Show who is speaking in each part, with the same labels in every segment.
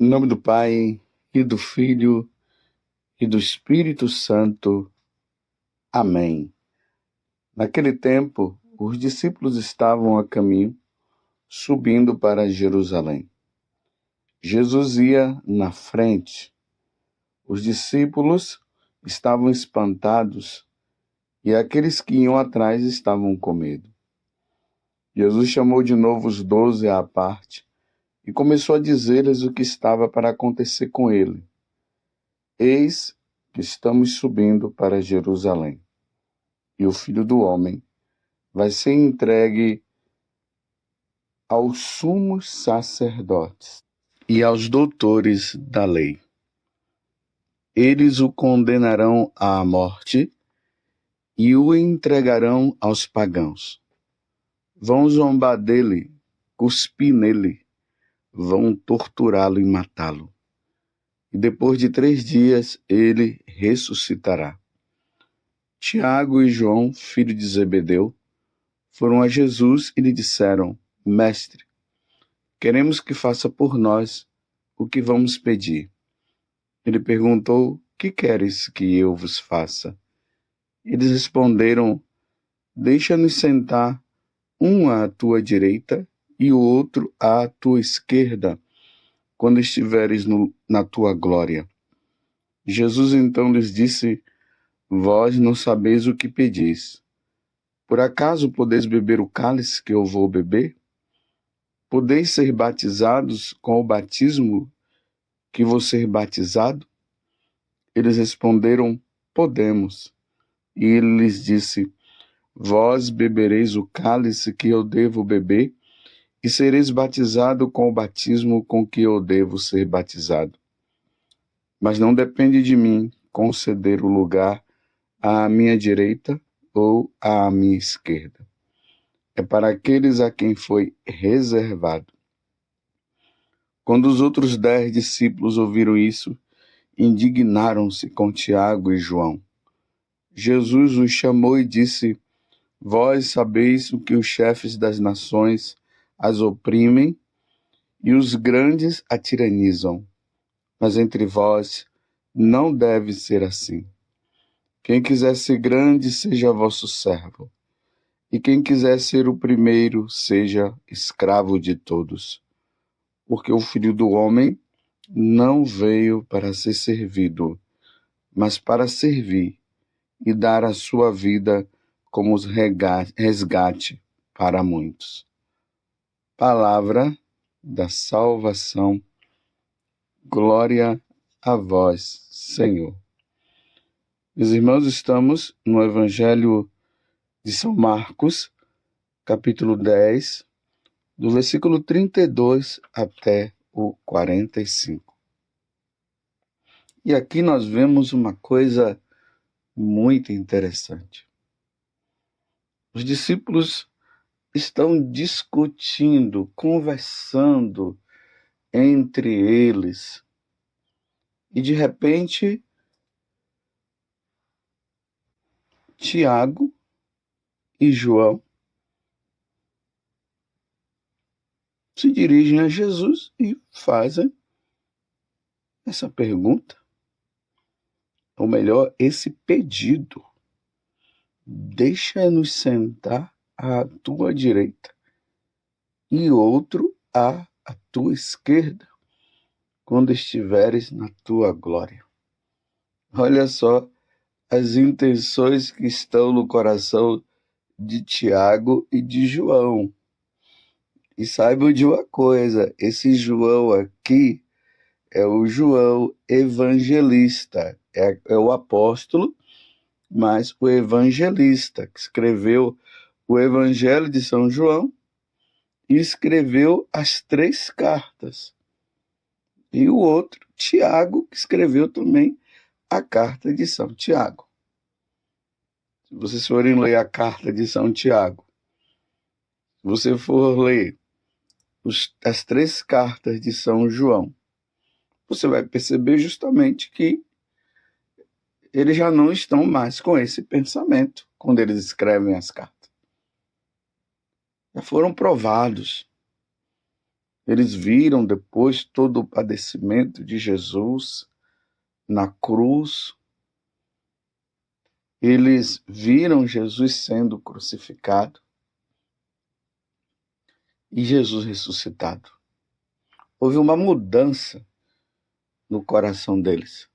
Speaker 1: Em nome do Pai, e do Filho, e do Espírito Santo. Amém. Naquele tempo, os discípulos estavam a caminho, subindo para Jerusalém. Jesus ia na frente. Os discípulos estavam espantados, e aqueles que iam atrás estavam com medo. Jesus chamou de novo os 12 à parte e começou a dizer-lhes o que estava para acontecer com ele. Eis que estamos subindo para Jerusalém, e o Filho do Homem vai ser entregue aos sumos sacerdotes e aos doutores da lei. Eles o condenarão à morte e o entregarão aos pagãos. Vão zombar dele, cuspir nele, vão torturá-lo e matá-lo. E depois de 3 dias ele ressuscitará. Tiago e João, filho de Zebedeu, foram a Jesus e lhe disseram: Mestre, queremos que faça por nós o que vamos pedir. Ele perguntou: Que queres que eu vos faça? Eles responderam: Deixa-nos sentar, um à tua direita e o outro à tua esquerda, quando estiveres na tua glória. Jesus então lhes disse: Vós não sabeis o que pedis. Por acaso podeis beber o cálice que eu vou beber? Podeis ser batizados com o batismo que vou ser batizado? Eles responderam: Podemos. E ele lhes disse: Vós bebereis o cálice que eu devo beber, e sereis batizado com o batismo com que eu devo ser batizado. Mas não depende de mim conceder o lugar à minha direita ou à minha esquerda. É para aqueles a quem foi reservado. Quando os outros 10 discípulos ouviram isso, indignaram-se com Tiago e João. Jesus os chamou e disse: Vós sabeis o que os chefes das nações as oprimem e os grandes a tiranizam. Mas entre vós não deve ser assim. Quem quiser ser grande, seja vosso servo. E quem quiser ser o primeiro, seja escravo de todos. Porque o Filho do Homem não veio para ser servido, mas para servir e dar a sua vida como resgate para muitos. Palavra da salvação. Glória a vós, Senhor. Meus irmãos, estamos no Evangelho de São Marcos, capítulo 10, do versículo 32 até o 45. E aqui nós vemos uma coisa muito interessante. Os discípulos estão discutindo, conversando entre eles, e de repente Tiago e João se dirigem a Jesus e fazem essa pergunta, ou melhor, esse pedido: deixa-nos sentar à tua direita e outro à tua esquerda, quando estiveres na tua glória. Olha só as intenções que estão no coração de Tiago e de João. E saibam de uma coisa: esse João aqui é o João evangelista, é o apóstolo, mas o evangelista, que escreveu o Evangelho de São João e escreveu as 3 cartas. E o outro, Tiago, que escreveu também a carta de São Tiago. Se vocês forem ler a carta de São Tiago, se você for ler as 3 cartas de São João, você vai perceber justamente que eles já não estão mais com esse pensamento quando eles escrevem as cartas. Já foram provados. Eles viram depois todo o padecimento de Jesus na cruz. Eles viram Jesus sendo crucificado e Jesus ressuscitado. Houve uma mudança no coração deles.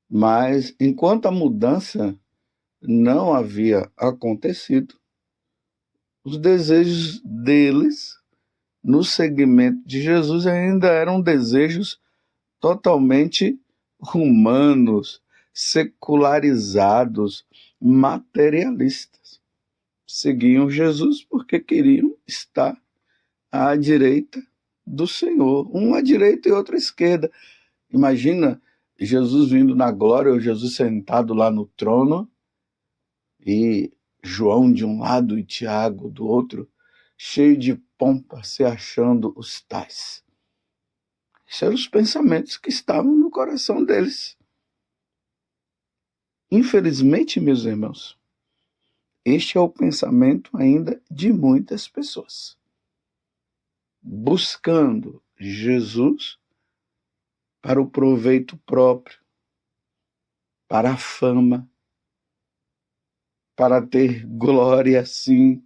Speaker 1: Mas enquanto a mudança não havia acontecido, os desejos deles no seguimento de Jesus ainda eram desejos totalmente humanos, secularizados, materialistas. Seguiam Jesus porque queriam estar à direita do Senhor, um à direita e outro à esquerda. Imagina Jesus vindo na glória, ou Jesus sentado lá no trono, e João de um lado e Tiago do outro, cheio de pompa, se achando os tais. Esses eram os pensamentos que estavam no coração deles. Infelizmente, meus irmãos, este é o pensamento ainda de muitas pessoas. Buscando Jesus para o proveito próprio, para a fama, para ter glória, sim,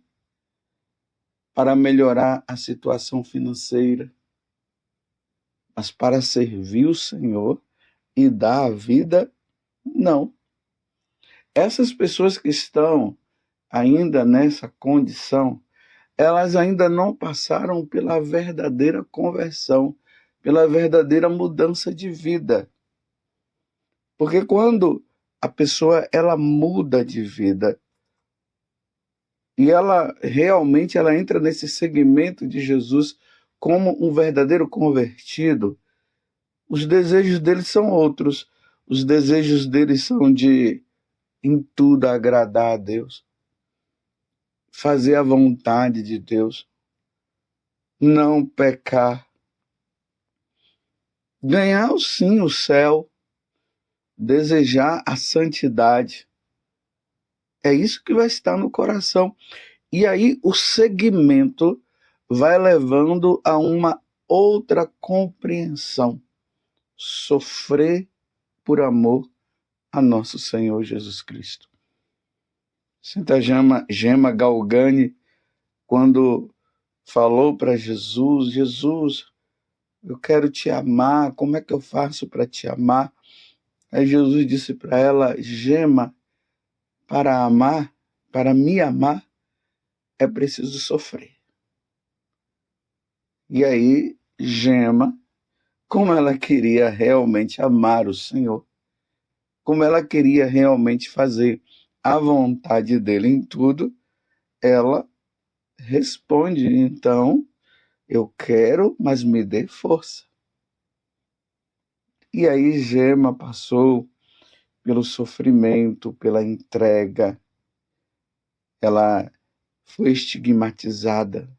Speaker 1: para melhorar a situação financeira, mas para servir o Senhor e dar a vida, não. Essas pessoas que estão ainda nessa condição, elas ainda não passaram pela verdadeira conversão, pela verdadeira mudança de vida. Porque quando a pessoa ela muda de vida e ela realmente ela entra nesse segmento de Jesus como um verdadeiro convertido, os desejos deles são outros. Os desejos deles são de em tudo agradar a Deus, fazer a vontade de Deus, não pecar, ganhar sim o céu, desejar a santidade. É isso que vai estar no coração. E aí o segmento vai levando a uma outra compreensão. Sofrer por amor a nosso Senhor Jesus Cristo. Santa Gema Galgani, quando falou para Jesus, Jesus, eu quero te amar, como é que eu faço para te amar? Aí Jesus disse para ela, Gema, para amar, para me amar, é preciso sofrer. E aí, Gema, como ela queria realmente amar o Senhor, como ela queria realmente fazer a vontade dele em tudo, ela responde, então, eu quero, mas me dê força. E aí Gema passou pelo sofrimento, pela entrega, ela foi estigmatizada,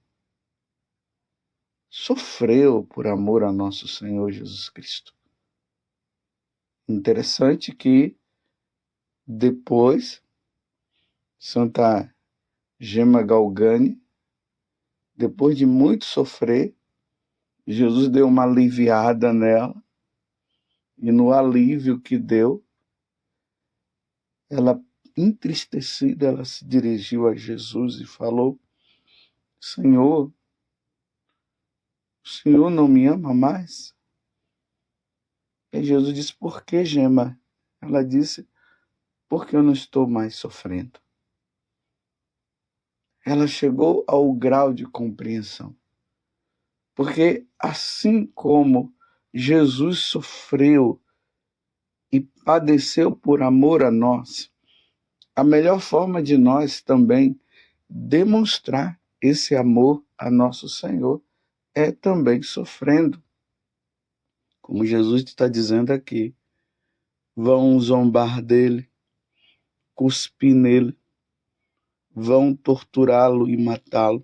Speaker 1: sofreu por amor a nosso Senhor Jesus Cristo. Interessante que depois Santa Gema Galgani, depois de muito sofrer, Jesus deu uma aliviada nela, e no alívio que deu, ela, entristecida, ela se dirigiu a Jesus e falou, Senhor, o Senhor não me ama mais? E Jesus disse, por que, Gema? Ela disse, porque eu não estou mais sofrendo. Ela chegou ao grau de compreensão. Porque assim como Jesus sofreu e padeceu por amor a nós, a melhor forma de nós também demonstrar esse amor a nosso Senhor é também sofrendo. Como Jesus está dizendo aqui, vão zombar dele, cuspir nele, vão torturá-lo e matá-lo,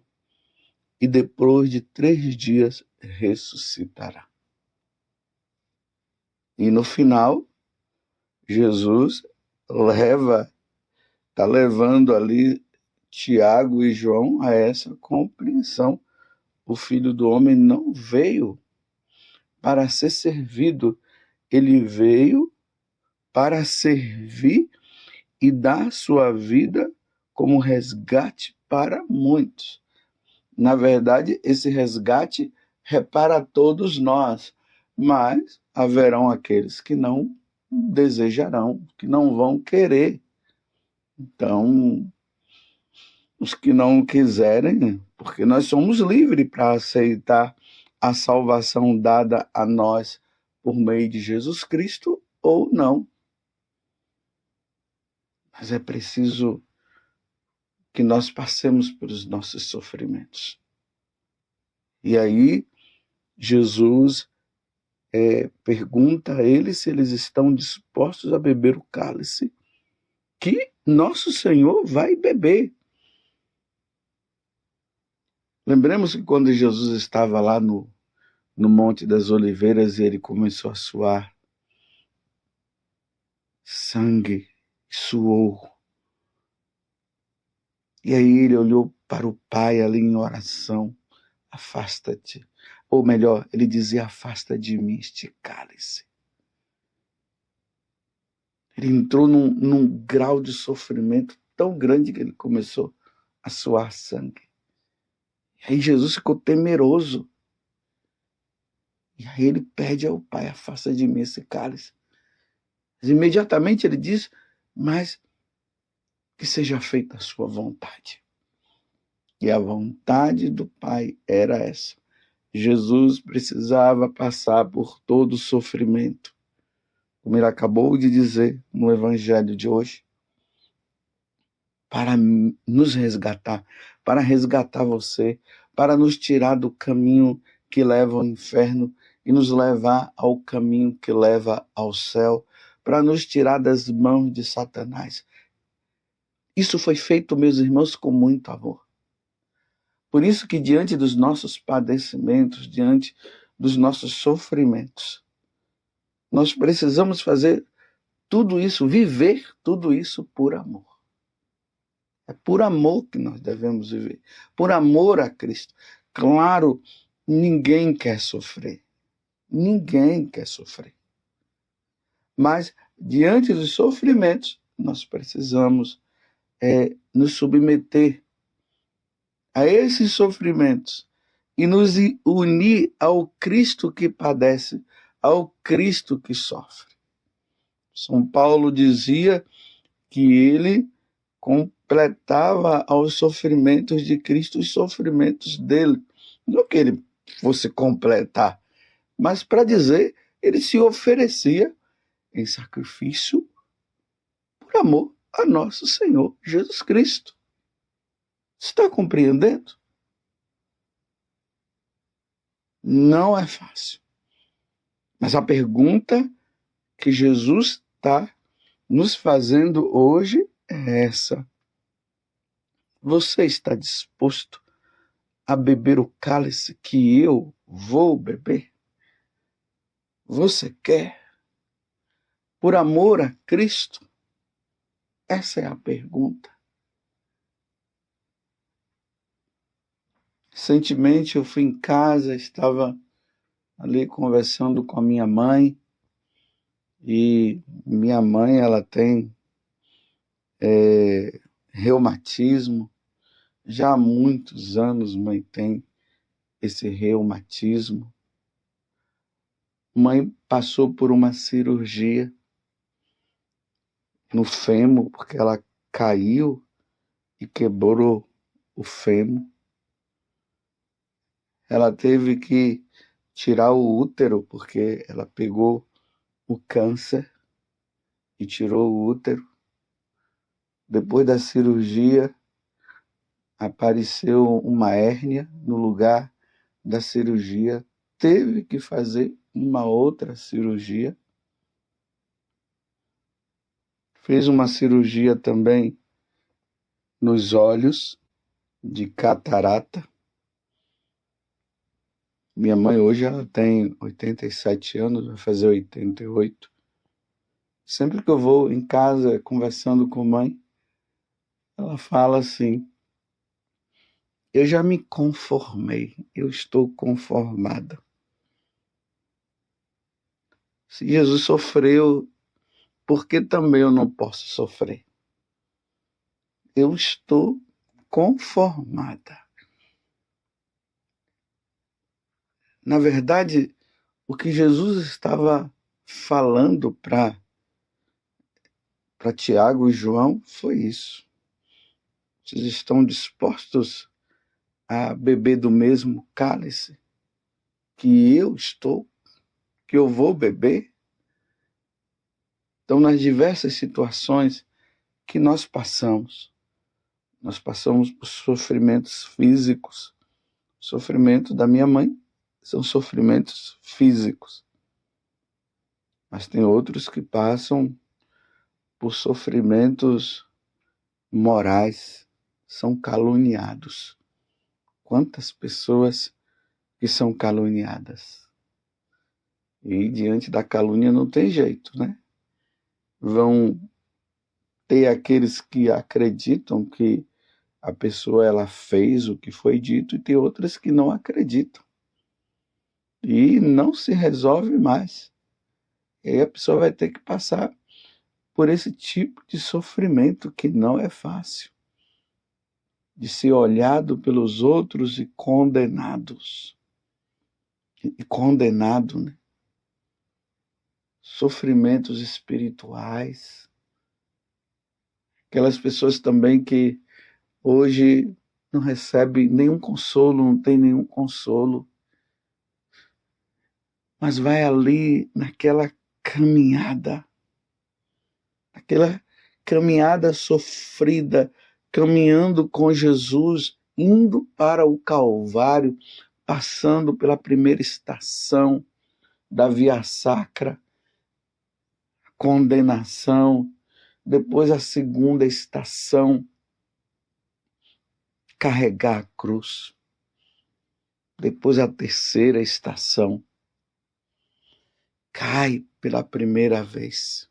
Speaker 1: e depois de 3 dias ressuscitará. E no final, Jesus está levando ali Tiago e João a essa compreensão. o Filho do Homem não veio para ser servido, ele veio para servir e dar sua vida como resgate para muitos. Na verdade, esse resgate é para todos nós, mas haverão aqueles que não desejarão, que não vão querer. Então, os que não quiserem, porque nós somos livres para aceitar a salvação dada a nós por meio de Jesus Cristo ou não. Mas é preciso que nós passemos pelos nossos sofrimentos. E aí, Jesus pergunta a eles se eles estão dispostos a beber o cálice que nosso Senhor vai beber. Lembremos que quando Jesus estava lá no Monte das Oliveiras e ele começou a suar sangue, suou. E aí ele olhou para o Pai ali em oração. Afasta-te. Ou melhor, ele dizia, afasta de mim este cálice. Ele entrou num grau de sofrimento tão grande que ele começou a suar sangue. E aí Jesus ficou temeroso. E aí ele pede ao Pai, afasta de mim esse cálice. Mas imediatamente ele diz, mas que seja feita a sua vontade. E a vontade do Pai era essa. Jesus precisava passar por todo o sofrimento, como ele acabou de dizer no Evangelho de hoje, para nos resgatar, para resgatar você, para nos tirar do caminho que leva ao inferno e nos levar ao caminho que leva ao céu, para nos tirar das mãos de Satanás. Isso foi feito, meus irmãos, com muito amor. Por isso que diante dos nossos padecimentos, diante dos nossos sofrimentos, nós precisamos fazer tudo isso, viver tudo isso por amor. É por amor que nós devemos viver, por amor a Cristo. Claro, ninguém quer sofrer, ninguém quer sofrer. Mas, diante dos sofrimentos, nós precisamos nos submeter a esses sofrimentos e nos unir ao Cristo que padece, ao Cristo que sofre. São Paulo dizia que ele completava aos sofrimentos de Cristo os sofrimentos dele. Não que ele fosse completar, mas para dizer, ele se oferecia em sacrifício por amor a nosso Senhor Jesus Cristo. Está compreendendo? Não é fácil. Mas a pergunta que Jesus está nos fazendo hoje é essa. Você está disposto a beber o cálice que eu vou beber? Você quer? Por amor a Cristo? Essa é a pergunta. Recentemente eu fui em casa, estava ali conversando com a minha mãe, e minha mãe ela tem reumatismo, já há muitos anos mãe tem esse reumatismo. Mãe passou por uma cirurgia no fêmur, porque ela caiu e quebrou o fêmur. Ela teve que tirar o útero, porque ela pegou o câncer e tirou o útero. Depois da cirurgia, apareceu uma hérnia no lugar da cirurgia. Teve que fazer uma outra cirurgia. Fez uma cirurgia também nos olhos, de catarata. Minha mãe hoje ela tem 87 anos, vai fazer 88. Sempre que eu vou em casa conversando com mãe, ela fala assim, Eu já me conformei, eu estou conformada. Se Jesus sofreu, por que também eu não posso sofrer? Eu estou conformada. Na verdade, o que Jesus estava falando para Tiago e João foi isso. Vocês estão dispostos a beber do mesmo cálice que eu vou beber? Então, nas diversas situações que nós passamos por sofrimentos físicos. O sofrimento da minha mãe são sofrimentos físicos. Mas tem outros que passam por sofrimentos morais, são caluniados. Quantas pessoas que são caluniadas? E diante da calúnia não tem jeito, né? Vão ter aqueles que acreditam que a pessoa ela fez o que foi dito e tem outras que não acreditam. E não se resolve mais. E aí a pessoa vai ter que passar por esse tipo de sofrimento que não é fácil. De ser olhado pelos outros e condenados. E condenado, né? Sofrimentos espirituais. Aquelas pessoas também que hoje não recebem nenhum consolo, não tem nenhum consolo. Mas vai ali naquela caminhada sofrida, caminhando com Jesus, indo para o Calvário, passando pela primeira estação da Via Sacra, condenação, depois a segunda estação, carregar a cruz, depois a terceira estação, cai pela primeira vez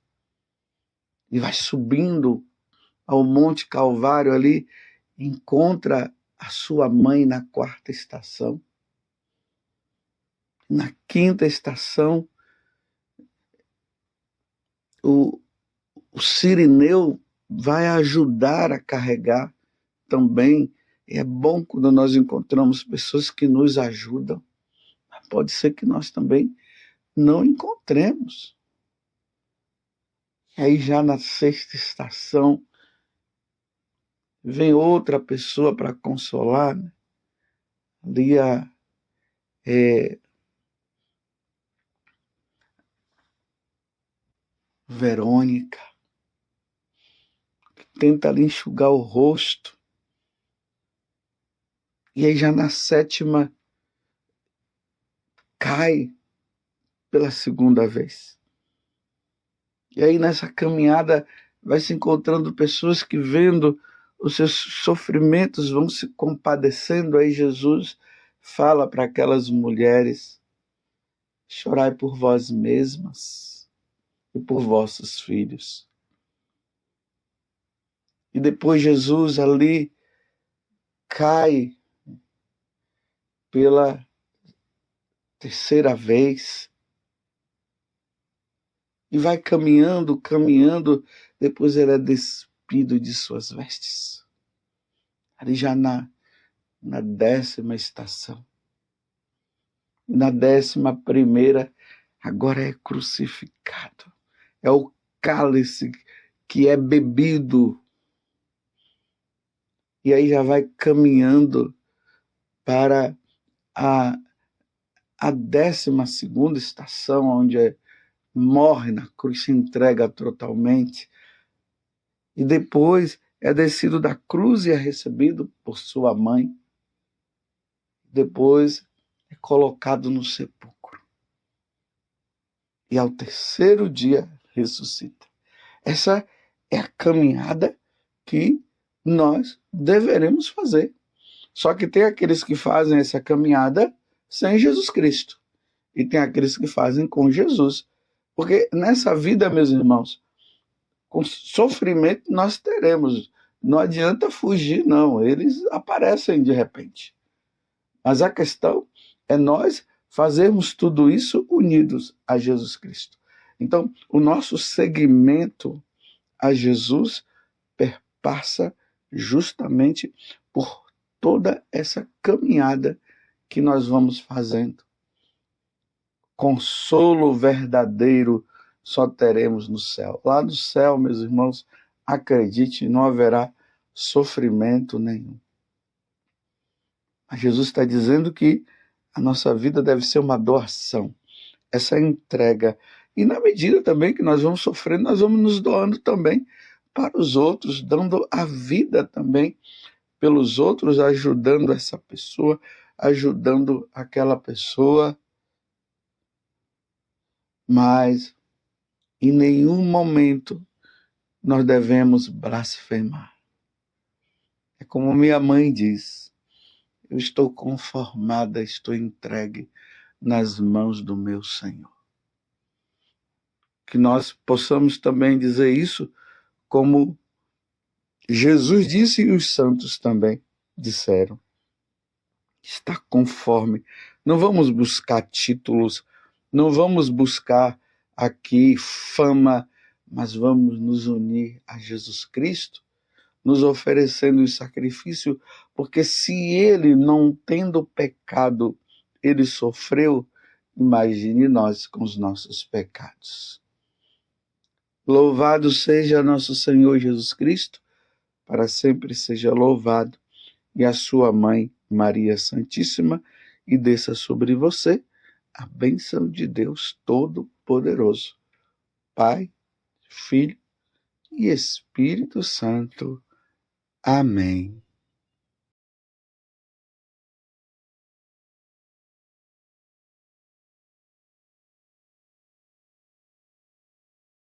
Speaker 1: e vai subindo ao Monte Calvário ali, encontra a sua mãe na quarta estação. Na quinta estação, o Cirineu vai ajudar a carregar também. É bom quando nós encontramos pessoas que nos ajudam. Mas pode ser que nós também não encontremos. Aí já na sexta estação, vem outra pessoa para consolar, né? Ali Verônica, que tenta ali enxugar o rosto. E aí já na sétima, cai pela segunda vez. E aí nessa caminhada vai se encontrando pessoas que, vendo os seus sofrimentos, vão se compadecendo. Aí Jesus fala para aquelas mulheres: chorai por vós mesmas e por vossos filhos. E depois Jesus ali cai pela terceira vez e vai caminhando, depois ele é despido de suas vestes. Ali já na décima estação. E na 11ª, agora é crucificado. É o cálice que é bebido. E aí já vai caminhando para a 12ª estação, onde morre na cruz, se entrega totalmente. E depois é descido da cruz e é recebido por sua mãe. Depois é colocado no sepulcro. E ao terceiro dia ressuscita. Essa é a caminhada que nós deveremos fazer. Só que tem aqueles que fazem essa caminhada sem Jesus Cristo. E tem aqueles que fazem com Jesus. Porque nessa vida, meus irmãos, com sofrimento nós teremos. não adianta fugir, não. Eles aparecem de repente. Mas a questão é nós fazermos tudo isso unidos a Jesus Cristo. Então, o nosso seguimento a Jesus perpassa justamente por toda essa caminhada que nós vamos fazendo. Consolo verdadeiro só teremos no céu. Lá no céu, meus irmãos, acredite, não haverá sofrimento nenhum. Mas Jesus está dizendo que a nossa vida deve ser uma doação, essa entrega. E na medida também que nós vamos sofrendo, nós vamos nos doando também para os outros, dando a vida também pelos outros, ajudando essa pessoa, ajudando aquela pessoa. Mas em nenhum momento nós devemos blasfemar. É como minha mãe diz: eu estou conformada, estou entregue nas mãos do meu Senhor. Que nós possamos também dizer isso como Jesus disse e os santos também disseram. Está conforme. Não vamos buscar títulos, não vamos buscar aqui fama, mas vamos nos unir a Jesus Cristo, nos oferecendo o sacrifício, porque se ele, não tendo pecado, ele sofreu, imagine nós com os nossos pecados. Louvado seja nosso Senhor Jesus Cristo, para sempre seja louvado, e a sua mãe, Maria Santíssima, e desça sobre você a bênção de Deus Todo-Poderoso, Pai, Filho e Espírito Santo. Amém.